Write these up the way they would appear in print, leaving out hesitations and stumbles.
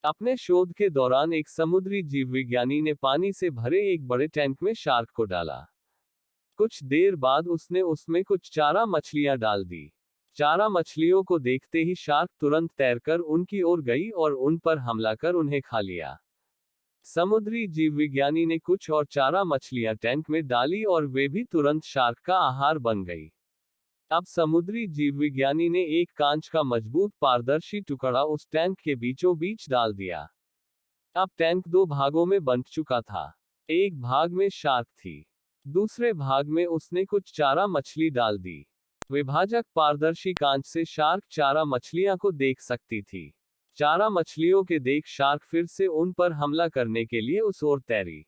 अपने शोध के दौरान एक समुद्री जीव विज्ञानी ने पानी से भरे एक बड़े टैंक में शार्क को डाला। कुछ देर बाद उसने उसमें कुछ चारा मछलियां डाल दी। चारा मछलियों को देखते ही शार्क तुरंत तैरकर उनकी ओर गई और उन पर हमला कर उन्हें खा लिया। समुद्री जीव विज्ञानी ने कुछ और चारा मछलियां टैंक में डाली और वे भी तुरंत शार्क का आहार बन गई। अब समुद्री जीव विज्ञानी ने एक कांच का मजबूत पारदर्शी टुकड़ा उस टैंक के बीचों बीच डाल दिया। अब टैंक दो भागों में बंट चुका था। एक भाग में शार्क थी, दूसरे भाग में उसने कुछ चारा मछली डाल दी। विभाजक पारदर्शी कांच से शार्क चारा मछलियां को देख सकती थी। चारा मछलियों के देख शार्क फिर से उन पर हमला करने के लिए उस ओर तैरी,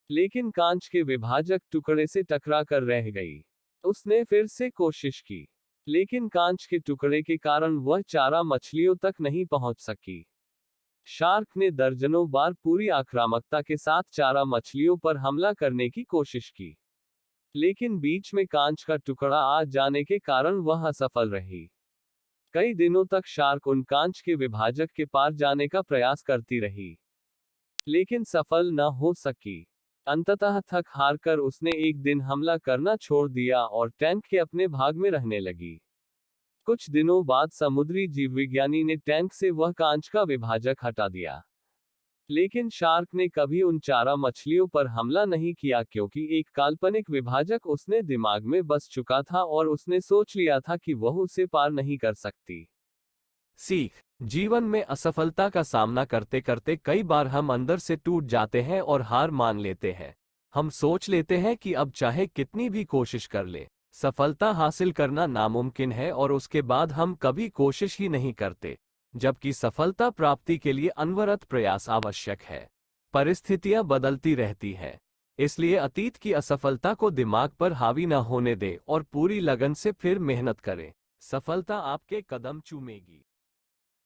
लेकिन कांच के विभाजक टुकड़े से टकरा कर रह गई। उसने फिर से कोशिश की, लेकिन कांच के टुकड़े के कारण वह चारा मछलियों तक नहीं पहुंच सकी। शार्क ने दर्जनों बार पूरी आक्रामकता के साथ चारा मछलियों पर हमला करने की कोशिश की, लेकिन बीच में कांच का टुकड़ा आ जाने के कारण वह असफल रही। कई दिनों तक शार्क उन कांच के विभाजक के पार जाने का प्रयास करती रही, लेकिन सफल न हो सकी। अंततः थक हार कर उसने एक दिन हमला करना छोड़ दिया और टैंक के अपने भाग में रहने लगी। कुछ दिनों बाद समुद्री जीव विज्ञानी ने टैंक से वह कांच का विभाजक हटा दिया, लेकिन शार्क ने कभी उन चारा मछलियों पर हमला नहीं किया क्योंकि एक काल्पनिक विभाजक उसने दिमाग में बस चुका था और उसने सोच लिया था कि वह उसे पार नहीं कर सकती। सीख। जीवन में असफलता का सामना करते करते कई बार हम अंदर से टूट जाते हैं और हार मान लेते हैं। हम सोच लेते हैं कि अब चाहे कितनी भी कोशिश कर ले, सफलता हासिल करना नामुमकिन है और उसके बाद हम कभी कोशिश ही नहीं करते, जबकि सफलता प्राप्ति के लिए अनवरत प्रयास आवश्यक है। परिस्थितियां बदलती रहती हैं, इसलिए अतीत की असफलता को दिमाग पर हावी न होने दें और पूरी लगन से फिर मेहनत करें। सफलता आपके कदम चूमेगी।